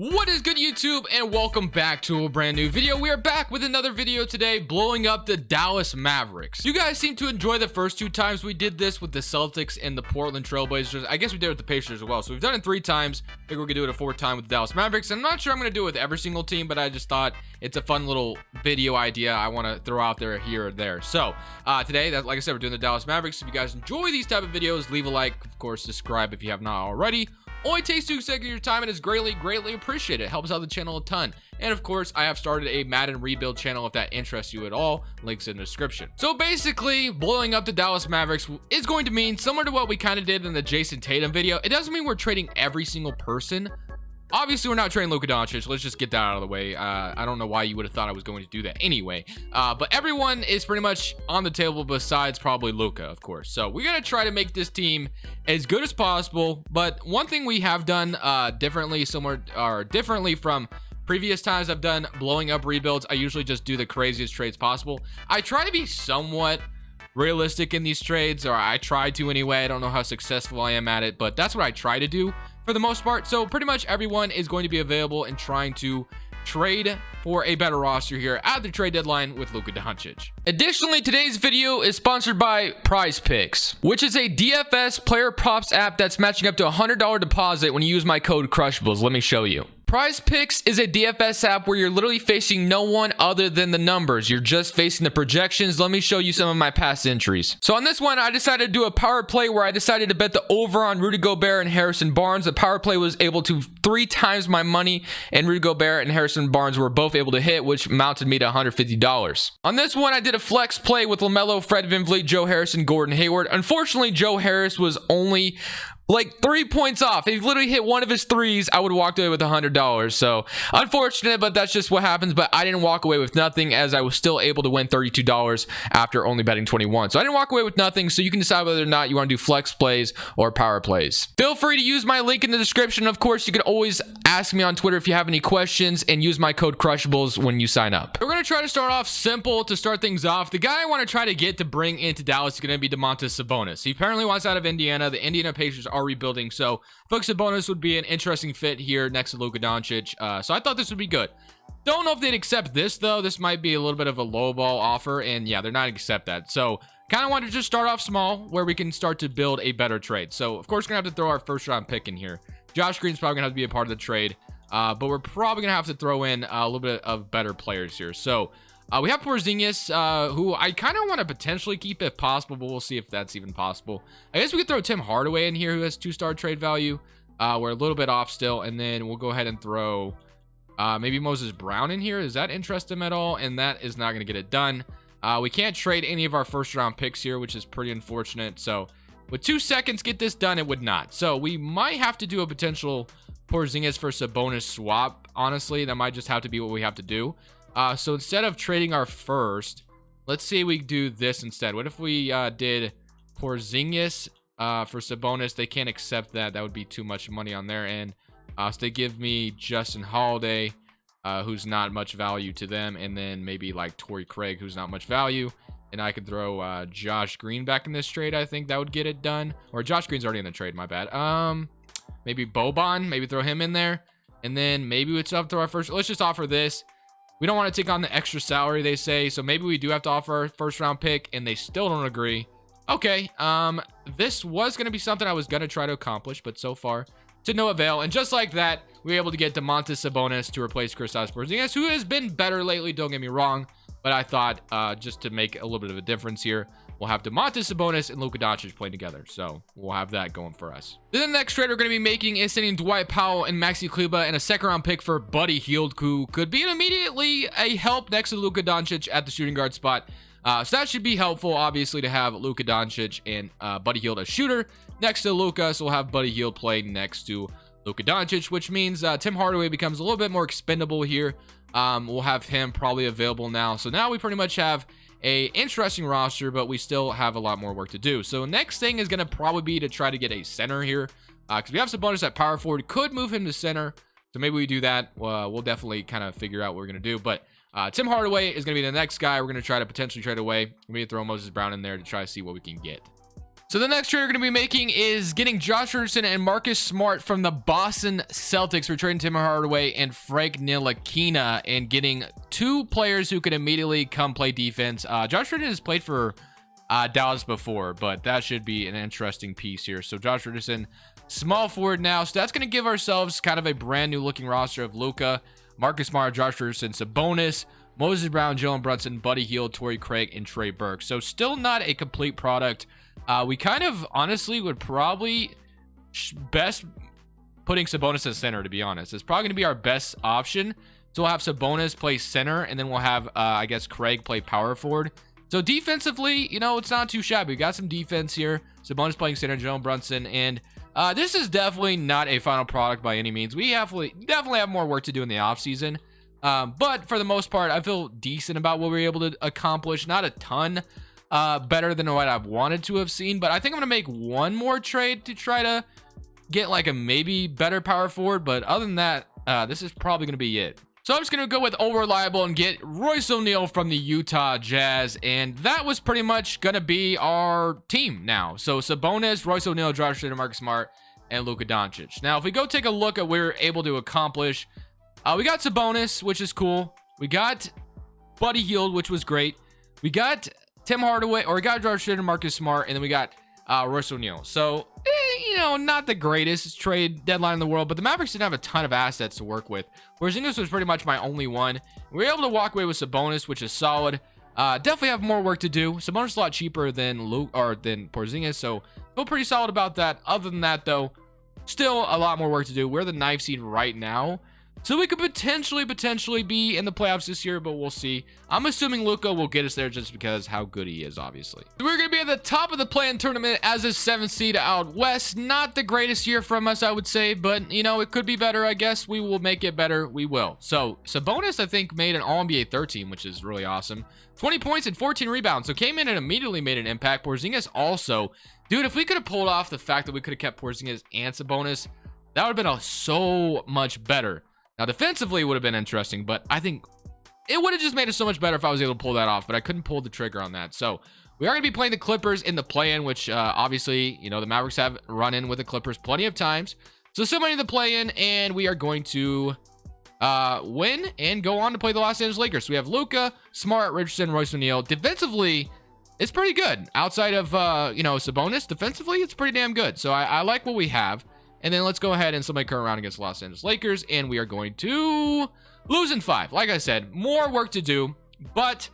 What is good, YouTube, and welcome back to a brand new video. We are back with another video today, blowing up the Dallas Mavericks. You guys seem to enjoy the first two times we did this with the Celtics and the Portland Trailblazers. I guess we did it with the Pacers as well. So we've done it 3 times. I think we're gonna do it a 4th time with the Dallas Mavericks. I'm not sure I'm gonna do it with every single team, but I just thought it's a fun little video idea I want to throw out there here or there. So today, like I said, we're doing the Dallas Mavericks. If you guys enjoy these type of videos, leave a like, of course, subscribe if you have not already. Only takes 2 seconds of your time and is greatly appreciated. It helps out the channel a ton. And of course, I have started a Madden rebuild channel if that interests you at all. Links in the description. So basically, blowing up the Dallas Mavericks is going to mean similar to what we kind of did in the Jason Tatum video. It doesn't mean we're trading every single person. Obviously, we're not trading Luka Doncic. Let's just get that out of the way. I don't know why you would have thought I was going to do that anyway. But everyone is pretty much on the table besides probably Luka, of course. So we're going to try to make this team as good as possible. But one thing we have done differently from previous times I've done blowing up rebuilds, I usually just do the craziest trades possible. I try to be somewhat realistic in these trades, or I try to anyway. I don't know how successful I am at it, but that's what I try to do for the most part. So pretty much everyone is going to be available and trying to trade for a better roster here at the trade deadline with Luka Doncic. Additionally, today's video is sponsored by PrizePicks, which is a DFS player props app that's matching up to a $100 deposit when you use my code Crushables. Let me show you. PrizePicks is a DFS app where you're literally facing no one other than the numbers. You're just facing the projections. Let me show you some of my past entries. So on this one, I decided to do a power play where I decided to bet the over on Rudy Gobert and Harrison Barnes. The power play was able to 3 times my money, and Rudy Gobert and Harrison Barnes were both able to hit, which mounted me to $150. On this one, I did a flex play with LaMelo, Fred VanVleet, Joe Harrison, Gordon Hayward. Unfortunately, Joe Harris was only like 3 points off. If he literally hit one of his threes, I would have walked away with $100. So unfortunate, but that's just what happens. But I didn't walk away with nothing, as I was still able to win $32 after only betting 21. So I didn't walk away with nothing. So you can decide whether or not you want to do flex plays or power plays. Feel free to use my link in the description. Of course, you can always ask me on Twitter if you have any questions, and use my code Crushables when you sign up. We're going to try to start off simple to start things off. The guy I want to try to get to bring into Dallas is going to be Domantas Sabonis. He apparently wants out of Indiana. The Indiana Pacers are rebuilding, so Folks, Sabonis would be an interesting fit here next to Luka Doncic. So I thought this would be good. Don't know if they'd accept this, though. This might be a little bit of a lowball offer, and yeah, they're not going to accept that. So kind of want to just start off small where we can start to build a better trade. So of course, we're going to have to throw our first round pick in here. Josh Green's probably going to have to be a part of the trade, but we're probably going to have to throw in a little bit of better players here. So we have Porzingis, who I kind of want to potentially keep if possible, but we'll see if that's even possible. I guess we could throw Tim Hardaway in here, who has 2-star trade value. We're a little bit off still, and then we'll go ahead and throw maybe Moses Brown in here. Does that interest him at all? And that is not going to get it done. We can't trade any of our first-round picks here, which is pretty unfortunate. So with 2 seconds, get this done, it would not. So we might have to do a potential Porzingis for Sabonis swap. Honestly, that might just have to be what we have to do. So instead of trading our first, let's see if we do this instead. What if we did Porzingis for Sabonis? They can't accept that. That would be too much money on their end. So they give me Justin Holiday, who's not much value to them, and then maybe like Torrey Craig, who's not much value. And I could throw Josh Green back in this trade. I think that would get it done. Or Josh Green's already in the trade, my bad. Maybe Boban, maybe throw him in there. And then maybe it's up to our first. Let's just offer this. We don't want to take on the extra salary, they say. So maybe we do have to offer our first round pick, and they still don't agree. Okay, this was going to be something I was going to try to accomplish, but so far to no avail. And just like that, we were able to get Domantas Sabonis to replace Kristaps Porzingis, who has been better lately, don't get me wrong. But I thought just to make a little bit of a difference here, we'll have Domantas Sabonis and Luka Doncic playing together. So we'll have that going for us. Then the next trade we're going to be making is sending Dwight Powell and Maxi Kleber and a 2nd-round pick for Buddy Hield, who could be immediately a help next to Luka Doncic at the shooting guard spot. So that should be helpful, obviously, to have Luka Doncic and Buddy Hield, a shooter, next to Luka. So we'll have Buddy Hield play next to Luka Doncic, which means Tim Hardaway becomes a little bit more expendable here. We'll have him probably available now. So now we pretty much have a interesting roster, but we still have a lot more work to do. So next thing is going to probably be to try to get a center here, because we have Sabonis at power forward. Could move him to center, so maybe we do that. We'll definitely kind of figure out what we're going to do. But Tim Hardaway is going to be the next guy we're going to try to potentially trade away. We're going to throw Moses Brown in there to try to see what we can get. So the next trade we're going to be making is getting Josh Richardson and Marcus Smart from the Boston Celtics. We're trading Tim Hardaway and Frank Ntilikina and getting 2 players who can immediately come play defense. Josh Richardson has played for Dallas before, but that should be an interesting piece here. So Josh Richardson, small forward now. So that's going to give ourselves kind of a brand new looking roster of Luka, Marcus Smart, Josh Richardson, Sabonis, Moses Brown, Jalen Brunson, Buddy Hield, Torrey Craig, and Trey Burke. So still not a complete product. We kind of honestly would probably best putting Sabonis as center, to be honest. It's probably going to be our best option. So we'll have Sabonis play center, and then we'll have, I guess, Craig play power forward. So defensively, you know, it's not too shabby. We got some defense here. Sabonis playing center, Jalen Brunson, and this is definitely not a final product by any means. We definitely have more work to do in the offseason. But for the most part, I feel decent about what we were able to accomplish. Not a ton better than what I've wanted to have seen, but I think I'm gonna make one more trade to try to get like a maybe better power forward. But other than that, this is probably gonna be it. So I'm just gonna go with old reliable and get Royce O'Neal from the Utah Jazz, and that was pretty much gonna be our team now. So Sabonis, Royce O'Neal, Josh Richardson, Marcus Smart, and Luka Doncic. Now if we go take a look at what we were able to accomplish, we got Sabonis, which is cool. We got Buddy Hield, which was great. We got Tim Hardaway, or we got Josh Richardson, Marcus Smart, and then we got Royce O'Neal. So, you know, not the greatest trade deadline in the world, but the Mavericks didn't have a ton of assets to work with. Whereas this was pretty much my only one. We were able to walk away with Sabonis, which is solid. Definitely have more work to do. Sabonis is a lot cheaper than Porzingis, so feel pretty solid about that. Other than that, though, still a lot more work to do. We're the 9th seed right now, so we could potentially be in the playoffs this year, but we'll see. I'm assuming Luka will get us there just because how good he is, obviously. We're going to be at the top of the play-in tournament as a 7th seed out west. Not the greatest year from us, I would say, but, you know, it could be better, I guess. We will make it better. We will. So, Sabonis, I think, made an All-NBA third team, which is really awesome. 20 points and 14 rebounds, so came in and immediately made an impact. Porzingis also. Dude, if we could have pulled off the fact that we could have kept Porzingis and Sabonis, that would have been so much better. Now, defensively, it would have been interesting, but I think it would have just made it so much better if I was able to pull that off, but I couldn't pull the trigger on that. So we are going to be playing the Clippers in the play-in, which obviously, you know, the Mavericks have run in with the Clippers plenty of times. So still many in the play-in, and we are going to win and go on to play the Los Angeles Lakers. So we have Luka, Smart, Richardson, Royce O'Neal. Defensively, it's pretty good. Outside of, you know, Sabonis, defensively, it's pretty damn good. So I like what we have. And then let's go ahead and somebody come around against the Los Angeles Lakers, and we are going to lose in 5. Like I said, more work to do, but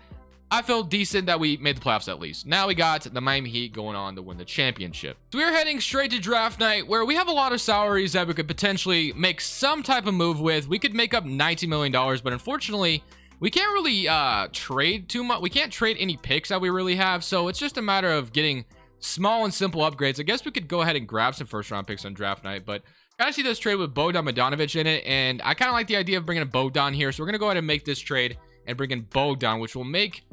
I feel decent that we made the playoffs at least. Now we got the Miami Heat going on to win the championship. So we're heading straight to draft night, where we have a lot of salaries that we could potentially make some type of move with. We could make up $90 million, but unfortunately, we can't really trade too much. We can't trade any picks that we really have, so it's just a matter of getting small and simple upgrades. I guess we could go ahead and grab some first round picks on draft night, but kind of see this trade with Bogdan Bogdanovic in it, and I kind of like the idea of bringing a Bogdan here, so we're going to go ahead and make this trade and bring in Bogdan, which will make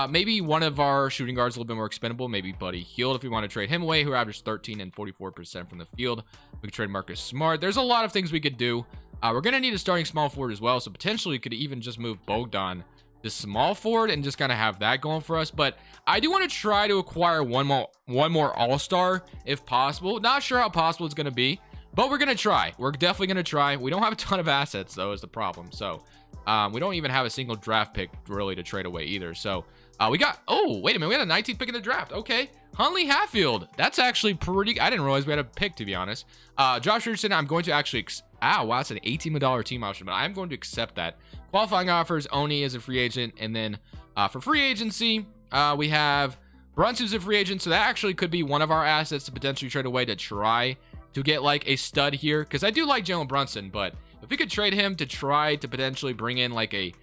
maybe one of our shooting guards a little bit more expendable, maybe Buddy Hield if we want to trade him away, who averages 13 and 44% from the field. We could trade Marcus Smart. There's a lot of things we could do. We're going to need a starting small forward as well, so potentially we could even just move Bogdan the small forward and just kind of have that going for us. But I do want to try to acquire one more all-star if possible. Not sure how possible it's going to be, but we're going to try. We're definitely going to try. We don't have a ton of assets, though, is the problem. So we don't even have a single draft pick really to trade away either. So we got, oh, wait a minute. We had a 19th pick in the draft. Okay. Huntley Hatfield. That's actually pretty, I didn't realize we had a pick, to be honest. Josh Richardson, I'm going to actually, wow, that's an $18 million team option, but I'm going to accept that. Qualifying offers, Oni is a free agent, and then for free agency, we have Brunson's a free agent, so that actually could be one of our assets to potentially trade away to try to get like a stud here, because I do like Jalen Brunson, but if we could trade him to try to potentially bring in like a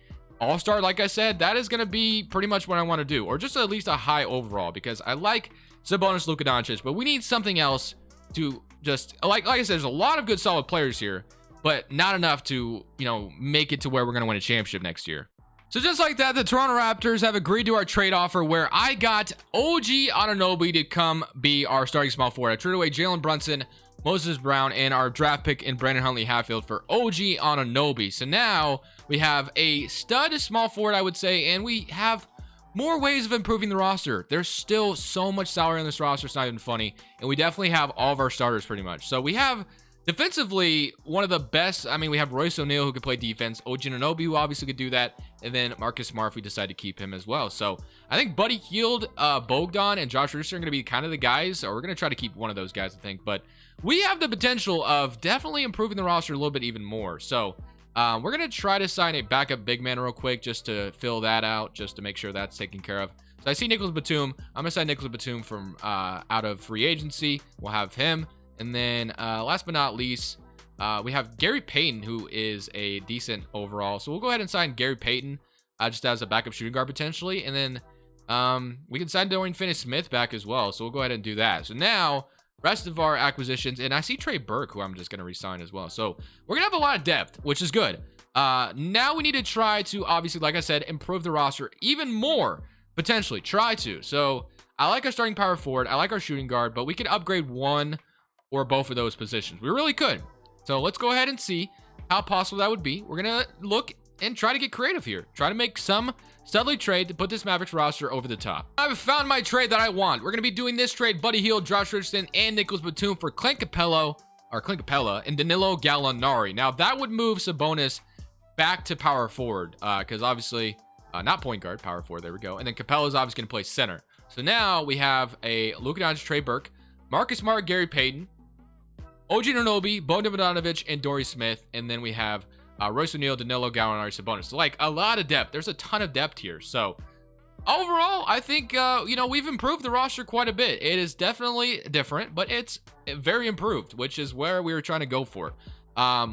all-star, like I said, that is going to be pretty much what I want to do, or just at least a high overall, because I like Sabonis, Luka Doncic, but we need something else to just, like I said, there's a lot of good solid players here, but not enough to, you know, make it to where we're going to win a championship next year. So just like that, the Toronto Raptors have agreed to our trade offer where I got OG Anunoby to come be our starting small forward. I traded away Jalen Brunson, Moses Brown, and our draft pick in Brandon Huntley Hatfield for OG Anunoby. So now we have a stud small forward, I would say, and we have more ways of improving the roster. There's still so much salary on this roster, it's not even funny. And we definitely have all of our starters pretty much. So we have defensively one of the best. I mean, we have Royce O'Neal who could play defense, OG Anunoby who obviously could do that, and then Marcus Smart if we decide to keep him as well. So I think Buddy Hield, Bogdan, and Josh Richardson are going to be kind of the guys, or we're going to try to keep one of those guys, I think. But we have the potential of definitely improving the roster a little bit even more. So we're going to try to sign a backup big man real quick just to fill that out, just to make sure that's taken care of. So I see Nicholas Batum. I'm going to sign Nicholas Batum from out of free agency. We'll have him. And then last but not least, we have Gary Payton, who is a decent overall. So we'll go ahead and sign Gary Payton just as a backup shooting guard potentially. And then we can sign Dorian Finney-Smith back as well. So we'll go ahead and do that. So now rest of our acquisitions, and I see Trey Burke, who I'm just going to re-sign as well. So we're going to have a lot of depth, which is good. Now we need to try to, obviously, like I said, improve the roster even more, potentially. Try to. So I like our starting power forward. I like our shooting guard, but we could upgrade one or both of those positions. We really could. So let's go ahead and see how possible that would be. We're going to look and try to get creative here. Try to make some studly trade to put this Mavericks roster over the top. I've found my trade that I want. We're going to be doing this trade: Buddy Hield, Josh Richardson, and Nicholas Batum for Clint Capella, and Danilo Gallinari. Now that would move Sabonis back to power forward, because obviously, not point guard, power forward. There we go. And then Capella is obviously going to play center. So now we have a Luka Doncic, Trey Burke, Marcus Smart, Gary Payton, OG Anunoby, Bogdan Bogdanovic, and Dorian Smith. And then we have Royce O'Neal, Danilo Gallinari, Sabonis. So like a lot of depth. There's a ton of depth here. So overall, I think, we've improved the roster quite a bit. It is definitely different, but it's very improved, which is where we were trying to go for,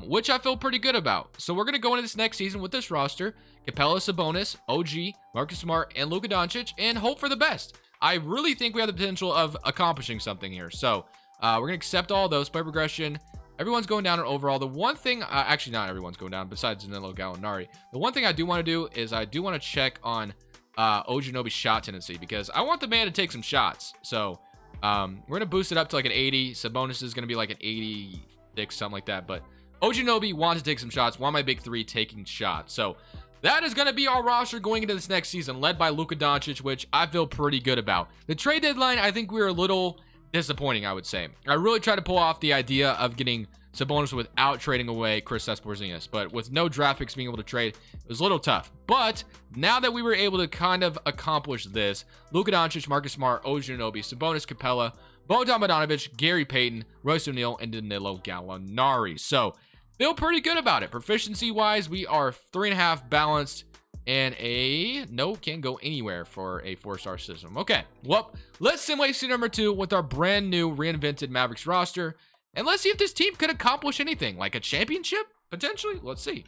which I feel pretty good about. So we're going to go into this next season with this roster: Capella, Sabonis, OG, Marcus Smart, and Luka Doncic, and hope for the best. I really think we have the potential of accomplishing something here. So we're going to accept all those. Play progression. Everyone's going down in overall. The one thing, actually not everyone's going down besides Danilo Gallinari. The one thing I do want to do is I do want to check on OG Anunoby's shot tendency, because I want the man to take some shots. So we're going to boost it up to like an 80. Sabonis is going to be like an 86, something like that. But OG Anunoby wants to take some shots. One of my big three taking shots. So that is going to be our roster going into this next season, led by Luka Doncic, which I feel pretty good about. The trade deadline, I think we were a little disappointing, I would say. I really tried to pull off the idea of getting Sabonis without trading away Kristaps Porzingis, but with no draft picks being able to trade, it was a little tough. But now that we were able to kind of accomplish this, Luka Doncic, Marcus Smart, OG Anunoby, Sabonis, Capella, Bogdan Bogdanovic, Gary Payton, Royce O'Neal, and Danilo Gallinari. So feel pretty good about it. Proficiency wise, we are 3.5 balanced, and can't go anywhere for a 4-star system. Okay, well, let's simulate season number 2 with our brand new reinvented Mavericks roster, and let's see if this team could accomplish anything, like a championship, potentially. Let's see.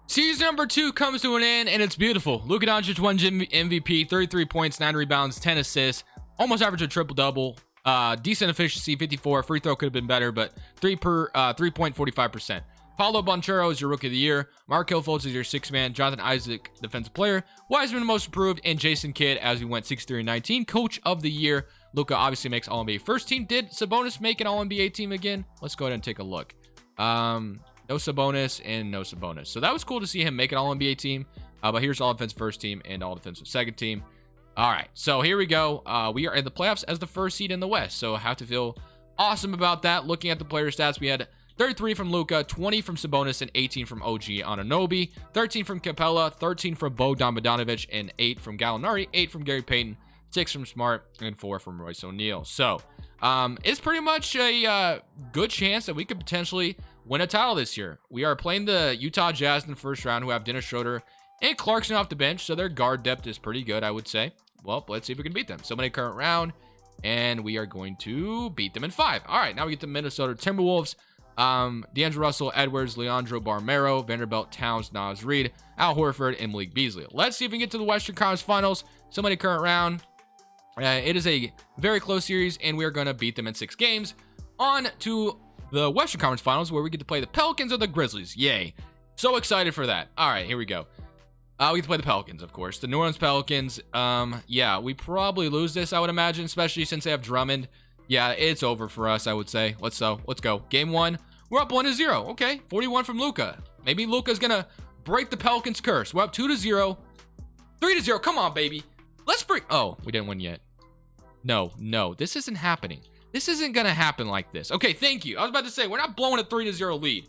Season number 2 comes to an end, and it's beautiful. Luka Doncic won MVP, 33 points, 9 rebounds, 10 assists, almost averaged a triple-double. Decent efficiency, 54. Free throw could have been better, but 3.45%. Paulo Banchero is your Rookie of the Year. Markelle Fultz is your 6th man. Jonathan Isaac, Defensive Player. Wiseman, Most Improved. And Jason Kidd, as we went 6-3-19, Coach of the Year. Luka obviously makes All-NBA First Team. Did Sabonis make an All-NBA team again? Let's go ahead and take a look. No Sabonis and no Sabonis. So that was cool to see him make an All-NBA team. But here's All-Defensive First Team and All-Defensive Second Team. All right, so here we go. We are in the playoffs as the first seed in the West. So I have to feel awesome about that. Looking at the player stats, we had 33 from Luka, 20 from Sabonis, and 18 from OG Anunoby, 13 from Capella, 13 from Bogdan Bogdanovic, and 8 from Gallinari, 8 from Gary Payton, 6 from Smart, and 4 from Royce O'Neal. So it's pretty much a good chance that we could potentially win a title this year. We are playing the Utah Jazz in the first round, who have Dennis Schroeder and Clarkson off the bench, so their guard depth is pretty good, I would say. Well, let's see if we can beat them. So many current round, and we are going to beat them in 5. All right, now we get the Minnesota Timberwolves. D'Angelo Russell, Edwards, Leandro Barmero, Vanderbilt, Towns, Naz Reid, Al Horford, and Malik Beasley. Let's see if we can get to the Western Conference Finals. Somebody current round. It is a very close series, and we are going to beat them in 6 games. On to the Western Conference Finals, where we get to play the Pelicans or the Grizzlies. Yay. So excited for that. All right, here we go. We get to play the Pelicans, of course. The New Orleans Pelicans. Yeah, we probably lose this, I would imagine, especially since they have Drummond. Yeah, it's over for us, I would say. Let's go. Game 1. We're up 1-0. Okay, 41 from Luka. Maybe Luka's gonna break the Pelicans' curse. We're up 2-0. 3-0. Come on, baby. Oh, we didn't win yet. No, this isn't happening. This isn't gonna happen like this. Okay, thank you. I was about to say, we're not blowing a 3-0 lead.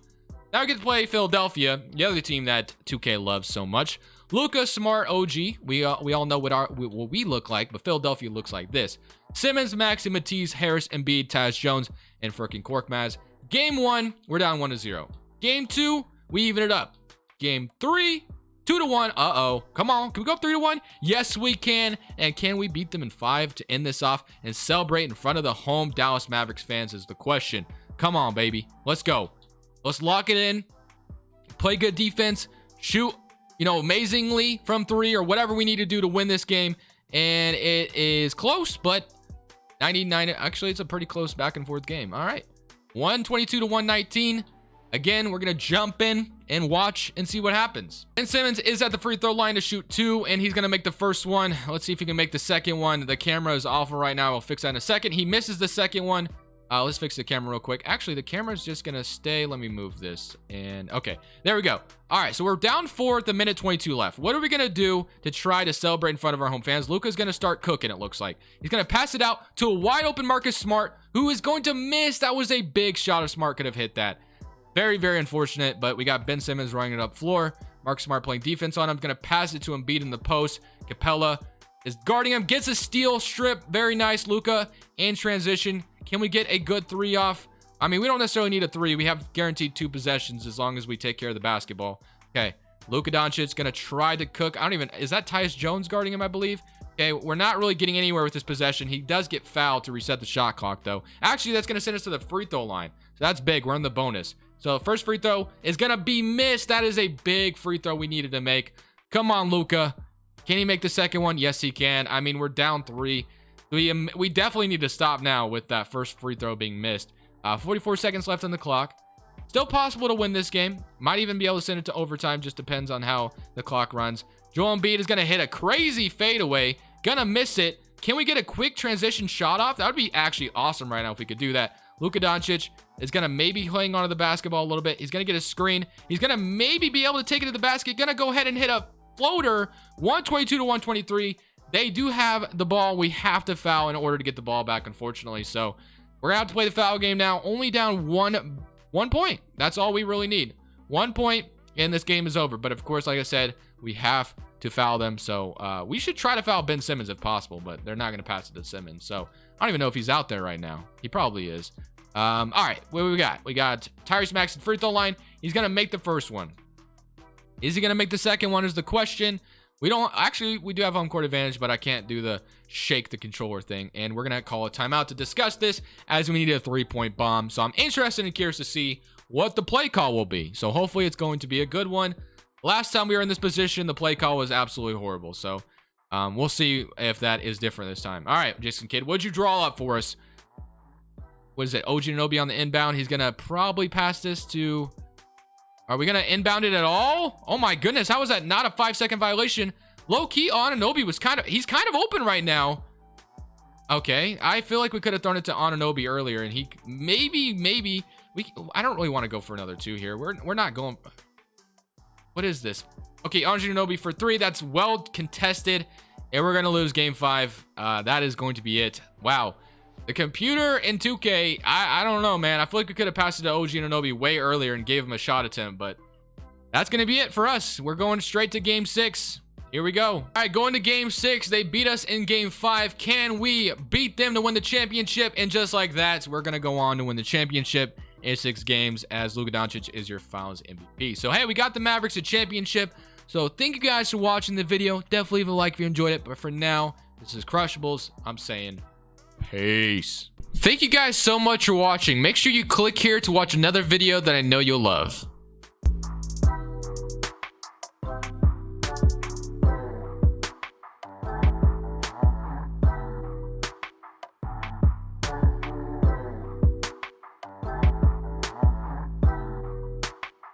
Now we get to play Philadelphia, the other team that 2K loves so much. Luka, Smart, OG. We all know what we look like, but Philadelphia looks like this. Simmons, Maxey, Matisse, Harris, Embiid, Taz Jones, and freaking Korkmaz. Game 1, we're down 1-0. Game 2, we even it up. Game 3, 2-1. Uh-oh. Come on. Can we go 3-1? Yes, we can. And can we beat them in 5 to end this off and celebrate in front of the home Dallas Mavericks fans is the question. Come on, baby. Let's go. Let's lock it in. Play good defense. Shoot, amazingly from 3 or whatever we need to do to win this game. And it is close, but 99. Actually, it's a pretty close back and forth game. All right. 122 to 119. Again, we're going to jump in and watch and see what happens. Ben Simmons is at the free throw line to shoot 2, and he's going to make the first one. Let's see if he can make the second one. The camera is awful right now. I'll fix that in a second. He misses the second one. Let's fix the camera real quick. Actually, the camera's just going to stay. Let me move this. And okay, there we go. All right, so we're down 4 at the minute 22 left. What are we going to do to try to celebrate in front of our home fans? Luka's going to start cooking, it looks like. He's going to pass it out to a wide open Marcus Smart, who is going to miss. That was a big shot if Smart could have hit that. Very, very unfortunate, but we got Ben Simmons running it up floor. Marcus Smart playing defense on him. Going to pass it to Embiid in the post. Capella is guarding him. Gets a steal strip. Very nice, Luka. In transition. Can we get a good 3 off? I mean, we don't necessarily need a 3. We have guaranteed 2 possessions as long as we take care of the basketball. Okay. Luka Doncic going to try to cook. Is that Tyus Jones guarding him, I believe? Okay, we're not really getting anywhere with this possession. He does get fouled to reset the shot clock, though. Actually, that's going to send us to the free throw line. So that's big. We're in the bonus. So first free throw is going to be missed. That is a big free throw we needed to make. Come on, Luka. Can he make the second one? Yes, he can. I mean, we're down 3. We definitely need to stop now with that first free throw being missed. 44 seconds left on the clock. Still possible to win this game. Might even be able to send it to overtime. Just depends on how the clock runs. Joel Embiid is going to hit a crazy fadeaway. Gonna miss it. Can we get a quick transition shot off? That would be actually awesome right now if we could do that. Luka Doncic is going to maybe hang onto the basketball a little bit. He's going to get a screen. He's going to maybe be able to take it to the basket. Going to go ahead and hit a floater. 122 to 123. They do have the ball. We have to foul in order to get the ball back, unfortunately. So we're going to have to play the foul game now. Only down one point. That's all we really need. 1 point and this game is over. But of course, like I said, we have to foul them. So we should try to foul Ben Simmons if possible, but they're not going to pass it to Simmons. So I don't even know if he's out there right now. He probably is. All right, what do we got? We got Tyrese Maxey free throw line. He's going to make the first one. Is he going to make the second one is the question. We do have home court advantage, but I can't do the shake the controller thing. And we're going to call a timeout to discuss this as we need a 3-point bomb. So I'm interested and curious to see what the play call will be. So hopefully it's going to be a good one. Last time we were in this position, the play call was absolutely horrible. So we'll see if that is different this time. All right, Jason Kidd, what'd you draw up for us? What is it? OG Anunoby on the inbound. He's going to probably pass this to... Are we going to inbound it at all? Oh my goodness. How is that not a 5-second violation? Low key, Anunoby was he's kind of open right now. Okay. I feel like we could have thrown it to Anunoby earlier and he I don't really want to go for another 2 here. We're not going. What is this? Okay. Anunoby for 3. That's well contested. And we're going to lose game 5. That is going to be it. Wow. The computer in 2K, I don't know, man. I feel like we could have passed it to OG Anunoby way earlier and gave him a shot attempt, but that's going to be it for us. We're going straight to game 6. Here we go. All right, going to game 6. They beat us in game 5. Can we beat them to win the championship? And just like that, we're going to go on to win the championship in 6 games as Luka Doncic is your Finals MVP. So, hey, we got the Mavericks a championship. So, thank you guys for watching the video. Definitely leave a like if you enjoyed it. But for now, this is Crushables. I'm saying... peace. Thank you guys so much for watching. Make sure you click here to watch another video that I know you'll love.